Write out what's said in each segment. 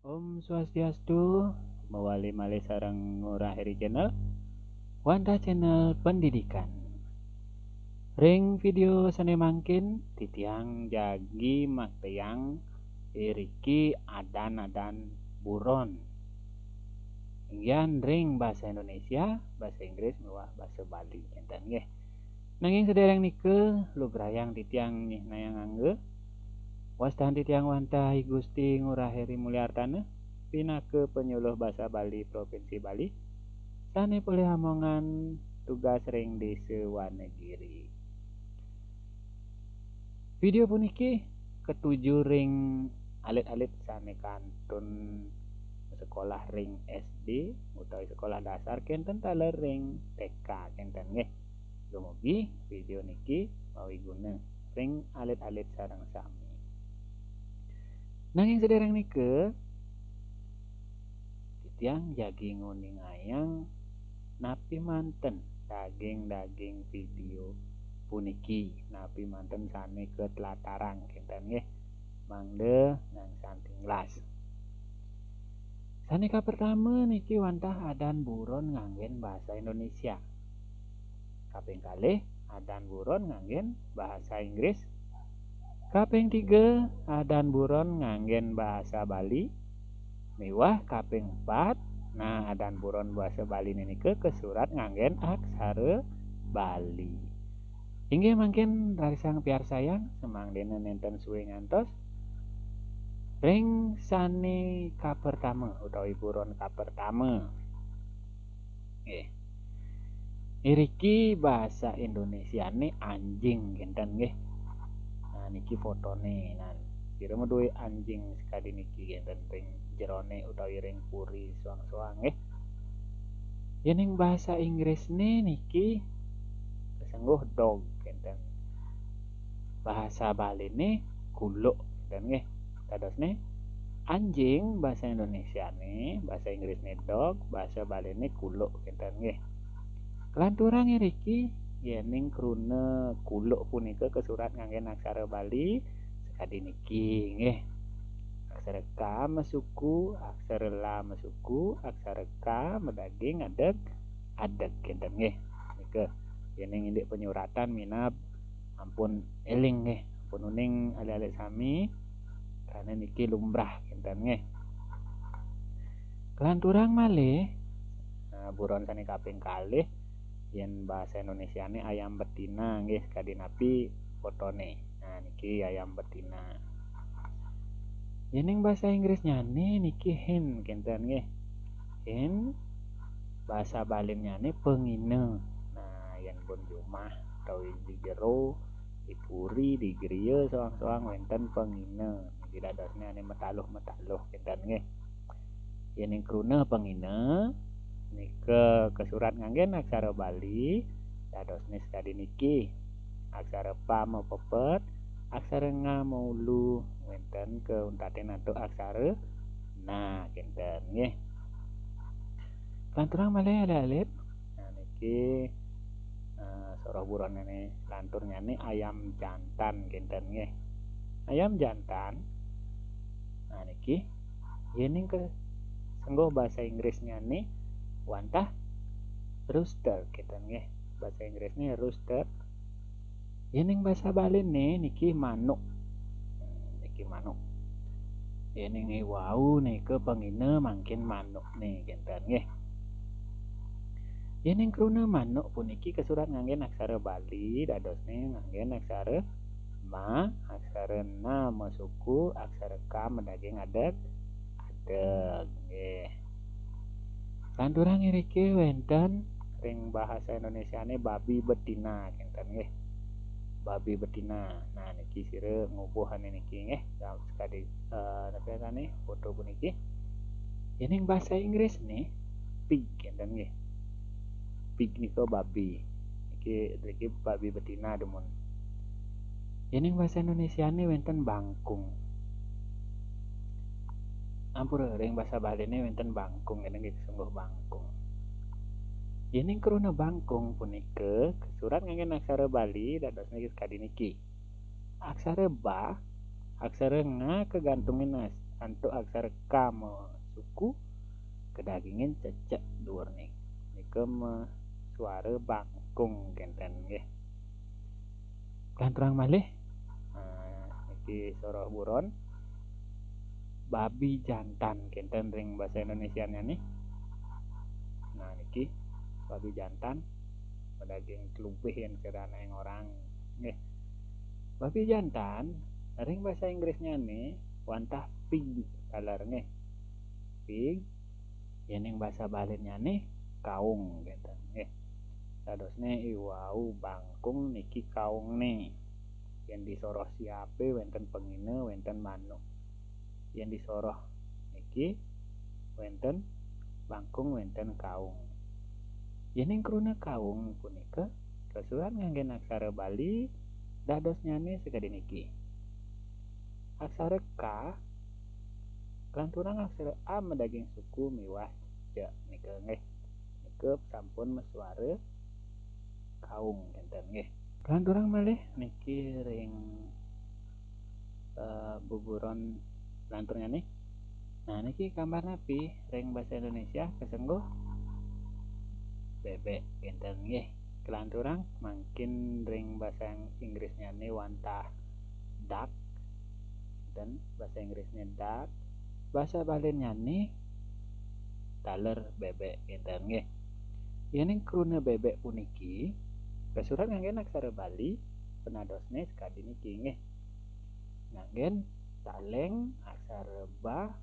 Om Swastiastu, mawali malih sareng ngurahiri channel, Wanta channel pendidikan. Ring video sane mangkin titiang jagi maktiang iriki adan-adan buron. Inggian ring bahasa Indonesia, bahasa Inggris, mewah bahasa Bali enten nggih. Nanging sedereng nike lubrayang titiang nayang angge wastan titiang wanta Hi Gusti Ngurahiri Mulyartana pinake penyuluh bahasa Bali Provinsi Bali sane boleh amongan tugas ring desa Wanegiri. Video puniki ketujuh ring alit-alit sane kantun sekolah ring SD utawi sekolah dasar kenten taler ring TK kenten nggih. Dumugi video niki mawi guna ring alit-alit sareng sami. Nanging sedereng nike titiang jagi nguning ayang napi manten daging video puniki napi manten sane ke telataran kenten nggih mangde nang santing las. Sanika pertama niki wantah adan buron nganggen bahasa Indonesia. Kaping kalih adan buron nganggen bahasa Inggris. Kaping 3 adan buron nganggen bahasa Bali. Mewah kaping 4 nah adan buron bahasa Bali nike kesurat nganggen aksara Bali. Inggih mangkin rarisang piar sayang semangdene nenten suwe ngantos ring sane kapertama utawi buron kapertama. Nggih. Iriki bahasa Indonesiane anjing kenten nggih. Nah niki fotone. Nah kira duwe anjing sekali niki kenten ring jerone utawi ring puri soang-soang nggih. Yening bahasa Inggrisne niki kesengguh dog kenten. Bahasa Baline kuluk kenten nggih. Kadosne anjing bahasa Indonesiane, bahasa Inggrisne dog, bahasa Baline kuluk kenten nggih. Kelanturang iriki yening krune kuluk punika kesurat nganggen aksara Bali sekadi niki nggih. Aksara K mesuku, aksara La mesuku, aksara K medaging adeg adeg kenten nggih. Nike yening indik penyuratan minab ampun eling nggih, ampun uning ali-ali sami karena niki lumrah kenten nggih. Kelanturang malih buron sane kaping kalih yen bahasa Indonesiane ayam betina nggih sekadi napi fotone. Nah niki ayam betina. Yening bahasa Inggrisnyane niki hen kenten nggih. Hen bahasa Balinyane pengine. Nah yen pun di omah utawi di jero di puri di griya soang-soang wonten pengine. Niki dadosne ane metaluh-metaluh kenten nggih. Yening krune pengine nike kesurat nganggen aksara Bali dadosne sekadi niki aksara Pa mepepet, aksara Nga maulu wonten keuntaten atau aksara Na kenten nggih. Lanturang malih alit-alit. Nah niki soroh buron ini lanturnyane ayam jantan kenten nggih. Ayam jantan. Nah niki yening ke sengguh bahasa Inggrisnya nih wantah rooster kenten nggih. Bahasa Inggrisnya rooster. Yening bahasa Bali nih niki manuk. Niki manuk. Yening wau nike pengine mangkin manuk nih kenten nggih. Yening krune manuk puniki kesurat nganggen aksara Bali dadosne nganggen aksara Ma, aksara Na mesuku, aksara K medaging adeg adeg nggih. Lanturang iriki wonten ring bahasa Indonesiane babi betina kenten nggih. Babi betina. Nah niki sire ngubuhane niki nggih. Sekadi nepesane foto puniki. Yening bahasa Inggris nih pig kenten nggih. Pig niko babi. Iki babi betina demun. Yening bahasa Indonesiane wonten bangkung. Ampura ring bahasa Baline wonten bangkung kenten nggih sungguh bangkung. Yening kruna bangkung punika kesurat nganggen aksara Bali dadosne sekadi niki. Aksara Ba, aksara Nga kegantungin antuk aksara K me suku kedagingin cecek dhuwur nih. Nike me suara bangkung kenten nggih. Kanturang malih. Niki soroh buron babi jantan kenten ring bahasa Indonesianya nih. Nah niki babi jantan pedaging kelubih yang sedana yang orang nggih. Babi jantan ring bahasa Inggrisnya nih wantah pig kalar nggih. Pig yen bahasa Balinnya nih kaung kenten nggih. Sadosne iwau bangkung niki kaung nih. Yang disoroh siape wenten pengine wenten manuk. Yang disoroh niki wenten bangkung wenten kaung. Yen kruna kaung punika kesuran nganggen aksara Bali dados nyane sekadi niki. Aksara K kelanturang aksara A medaging suku miwah ja nika nggih. Nika sampun mesuara kaung kenten nggih. Kelanturang malih niki ring buburon lanturnya nih. Nah niki gambar napi ring bahasa Indonesia kesengguh bebek kenten nggih. Kelanturang makin ring bahasa Inggrisnya nih wantah duck dan bahasa Inggrisnya duck. Bahasa Balinnya nih taler bebek kenten nggih. Yen kruna bebek puniki kesurat nganggen aksara Bali penadosne sekadi niki nggih. Nganggen taleng aksara ba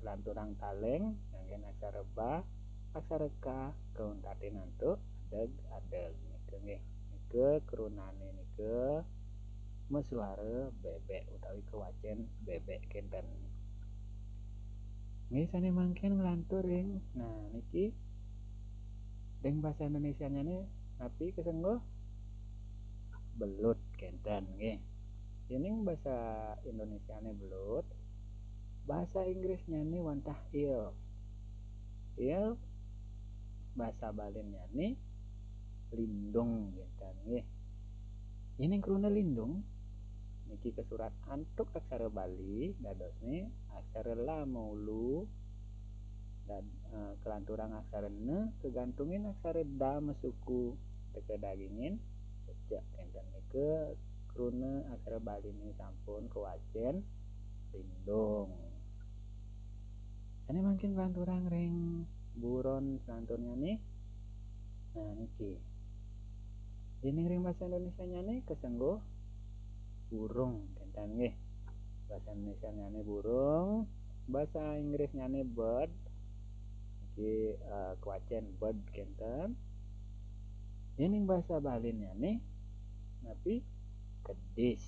kelanturang taleng nganggen aksara ba aksara K kauntate nantuk adeg nika nggih. Nika krunane nika mesuara bebek utawi kewacen bebek kenten. Nggih sane mangken nglantur ring. Nah niki ring bahasa Indonesianya nih napi kesengguh belut kenten nggih. Yen bahasa Indonesianya belut, bahasa Inggrisnya nih wantah eel. Eel bahasa Balinnya nih lindung kenten nggih. Yen kruna lindung niki kesurat antuk aksara Bali dadosne aksara la maulu dan kelanturang aksara ne kegantungin aksara da mesuku teke dagingin cecek kenten nike kruna aksara Bali ini sampun kewacen lindung. Ini mungkin kelanturang ring buron selanturnya nih. Nah niki ini ring bahasa Indonesianya nih kesengguh burung kenten nggih. Bahasa Indonesianya nih burung, bahasa Inggrisnya nih bird. Niki kewacen bird kenten. Ini bahasa Balinnya nih napi kedis.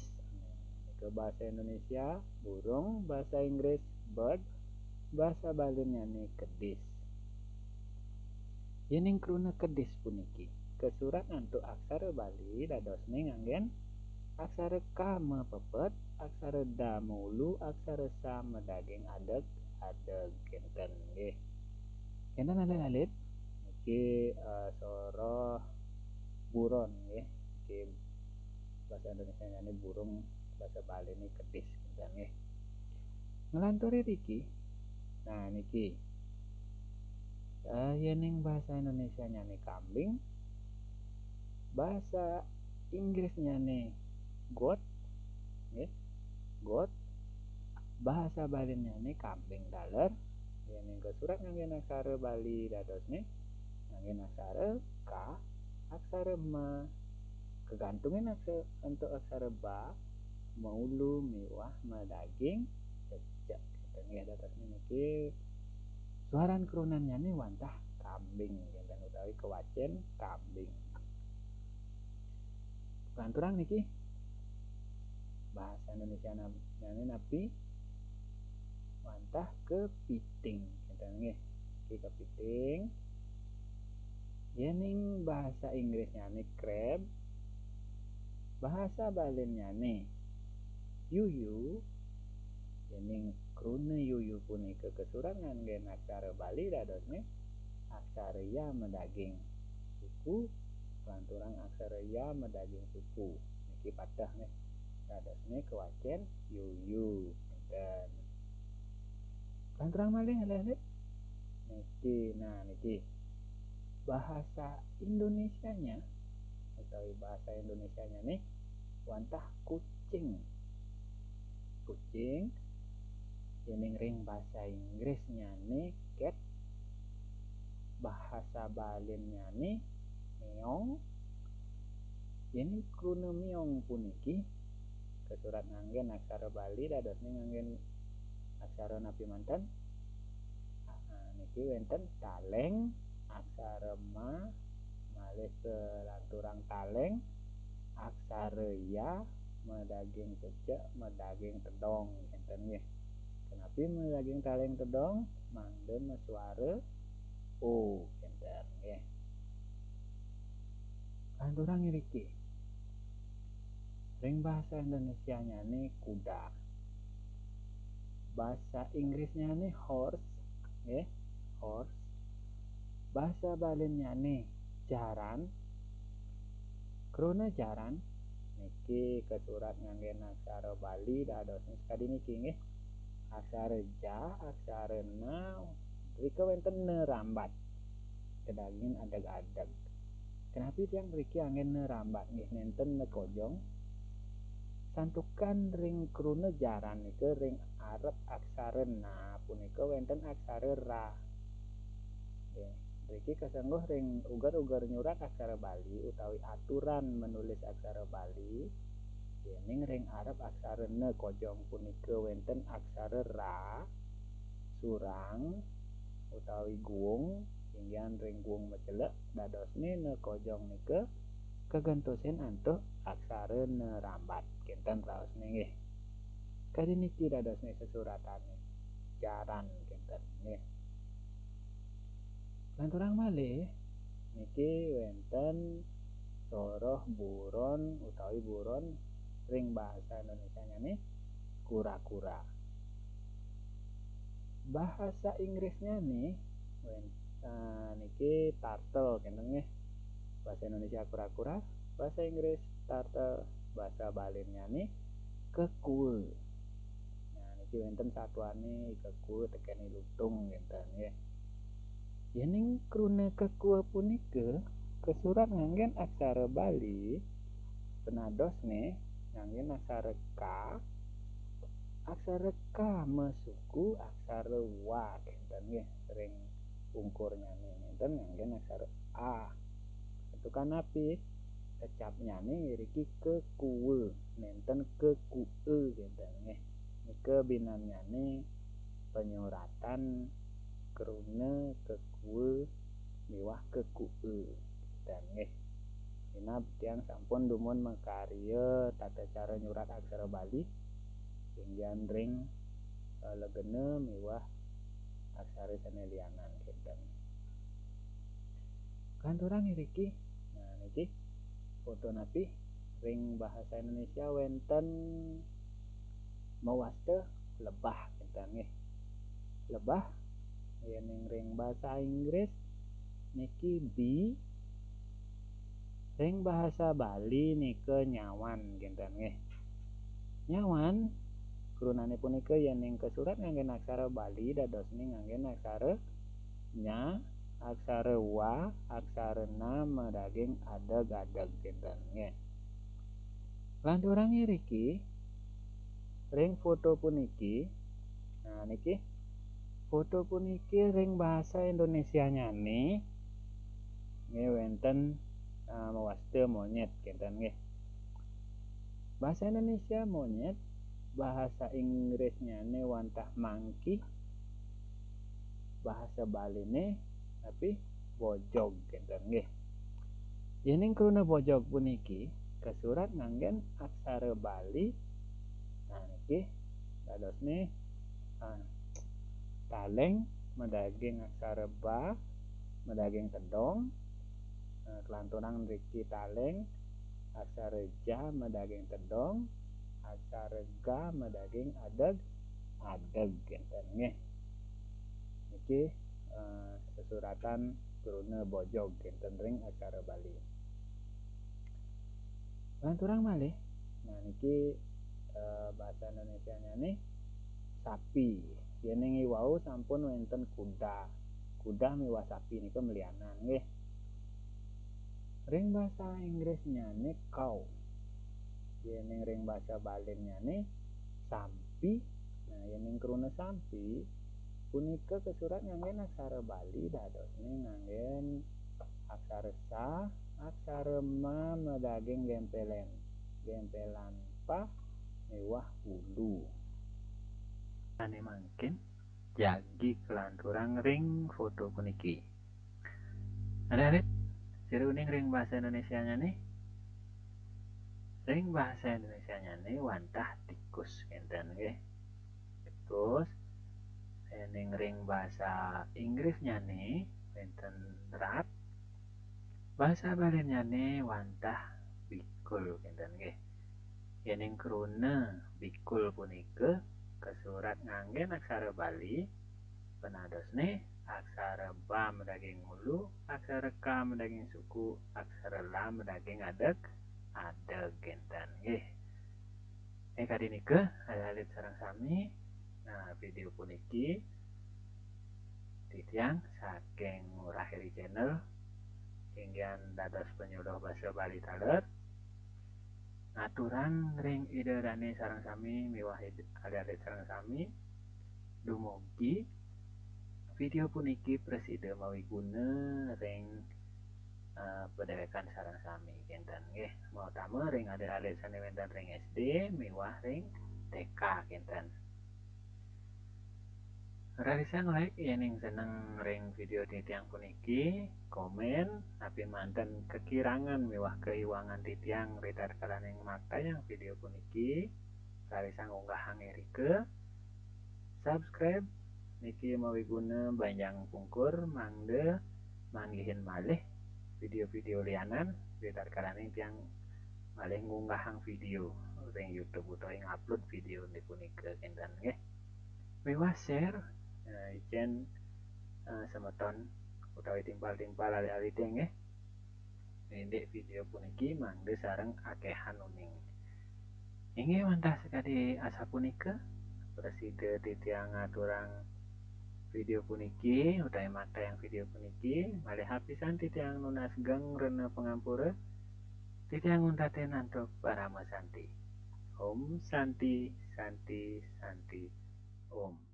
Ke bahasa Indonesia burung, bahasa Inggris bird, bahasa Balinnya nih kedis. Yen kruna kedis puniki kesurat antuk aksara Bali dadosne nganggen aksara K me pepet, aksara da mulu, aksara sa medaging adeg kenten nggih. Kenten alit-alit niki soroh buron nggih. Niki bahasa Indonesia ini burung, bahasa Bali ini kedis kenten nggih. Ngelanturi iki. Nah niki yen bahasa Indonesianya nih kambing, bahasa Inggrisnya nih goat nggih. Goat. Bahasa Balinnya nih kambing daler. Yen kesurat nganggen aksara Bali dadosne nganggen aksara K, aksara ma kegantungin aksara untuk aksara ba maulu miwah medaging cecek kenten nggih dadosne niki suaran kerunannya nih wantah kambing kenten utawi kewacen kambing. Lanturang niki bahasa Indonesia napi wantah kepiting kenten nggih. Iki kepiting. Yen bahasa Inggrisnya nih crab, bahasa Balinnya nih yuyu. Yen kruna yuyu punika kesurat nganggen aksara Bali dadosne aksara ya medaging suku, kelanturang aksara ya medaging suku. Niki patah nih dadosne kewacen yuyu kenten. Lan terang malih lek niki. Nah niki bahasa Indonesianya atau bahasa Indonesianya nih wantah kucing. Kucing yang ring bahasa Inggrisnya nih cat, bahasa Balinnya nih meong. Ini krune meong puniki kesurat nganggen aksara Bali dados nganggen aksara napi manten. Nah, niki wenten taleng aksara ma malih kelanturang taleng aksara ya medaging cecek medaging tedong enten nggih. Kenapa medaging taleng tedong mangden suara o enten nggih. Lanturang ngriki ring bahasa Indonesianya nih kuda. Bahasa Inggrisnya nih horse, nggih, horse. Bahasa Balinnya nih jaran. Krona jaran niki kesurat nganggen aksara Bali dados sekadi niki nggih. Aksara ja, aksara na, rika wenten nerambat. Kedaging adeg-adeg. Kenapa yang riki angin nerambat nggih nenten nekojong? Santukan ring krune jaran nike ring arep aksara na punika wenten aksara ra. Nggih, mriki kasengguh ring ugar-ugar nyurat aksara Bali utawi aturan menulis aksara Bali. Yening ring arep aksara ne kojong punika wenten aksara ra, surang utawi guung, hingga ring guung mecelek dadosne ne kojong nike kegentosen antuk aksara nerambat kinten raosne nggih. Kadi niki dadosne sesuratane jaran kinten nggih. Lanturang malih niki wenten soroh buron utawi buron ring bahasa Indonesianya nih kura-kura. Bahasa Inggrisnya nih niki turtle kinten nggih. Bahasa Indonesia kura-kura, bahasa Inggris turtle, bahasa Balinnya nih kekul. Nah niki wenten satuane kekul tekeni lutung kinten nggih. Yening krune kekul punika kesurat nganggen aksara Bali penados nih nganggen aksara K. Aksara K mesuku aksara wa kinten nggih ring ungkurnya nih nenten nganggen aksara A. Itu kan api kecapnya nih riki kekul nenten kekue kinten nggih. Nike binannya nih penyuratan krune kekul miwah kekue kinten nggih. Dina tiang sampun dumun makarya tata cara nyurat aksara Bali hingga ring legene miwah aksara sanelianan kinten. Kanturang ngriki. Nah niki foto napi ring bahasa Indonesia wenten mawaste lebah kinten nggih. Lebah yen ring bahasa Inggris niki bee. Ring bahasa Bali nike nyawan kinten nggih. Nyawan krunane punika yen ing kesurat nganggen aksara Bali dadosne nganggen aksara nya, aksara wa, aksara na medaging adeg-adeg kinten nggih. Lanturang ngriki ring foto puniki. Nah niki foto puniki ring bahasa Indonesianya nih nggih wenten mawaste monyet kinten nggih. Bahasa Indonesia monyet, bahasa Inggrisnya nih wantah monkey, bahasa Bali nih tapi bojog kinten nggih. Yening kruna bojog puniki kesurat nganggen aksara Bali. Nah niki dadosne taleng medaging aksara ba medaging tedong. Kelanturan riki taleng aksara ja medaging tedong, aksara ga medaging adeg adeg kinten nggih. Niki sesuratan krune bojog kinten ring aksara Bali. Lanturang malih. Nah niki bahasa Indonesianya nih sapi. yen ing wau sampun wonten kuda miwah sapi nika melianan nggih. Ring basa Inggris nyane cow, yen ing ring basa Balen nyane sampi. Nah yen ing krune sampi punika kesurat nganggen aksara Bali dadosne nganggen aksara sa, aksara ma medaging gempelan pa miwah ulu. Ane mangkin jagi kelanturan ring foto puniki. Adik-adik, jeruning ring bahasa Indonesianya nih. Ring bahasa Indonesianya nih wantah tikus enten nggih. Terus ning ring bahasa Inggrisnya nih enten rat. Bahasa Balennya nih wantah bikul enten nggih. Yen ing krune bikul punika kesurat nganggen aksara Bali penadosne aksara ba medaging ulu, aksara ka medaging suku, aksara la medaging adeg enten nggih. Kadinika alit sareng sami video puniki titiang saking Murahiri Channel hinggian dados penyuluh basa Bali taler. Aturan ring iderane sareng sami miwah alit sareng sami dumugi video puniki presida mawi guna ring pedewekan sareng sami kinten nggih. Mautama ring alit sane wonten ring SD miwah ring TK kinten. Rarisang like yen ing seneng ring video titiang puniki, komen api manten kekirangan miwah keiwangan titiang ridar kalaning maktayang video puniki. Rarisang unggahang erike subscribe niki mawi guna banjang pungkur mangde manggihin malih video-video lianan ridar kalaning tiang malih ngunggahang video ring YouTube utawa ing upload video nipunika kinten nggih. Miwah share ijen semeton utawi timpal-timpal ali-alite nggih. Nindih video puniki mangde sareng akehan uning. Inggih wantah sekadi asa punika presida titiang aturang video puniki utawi matayang video puniki malih hapisan titiang nunas geng rena pangampura titiang untaten antuk parama santi. Om Santi Santi Santi Om.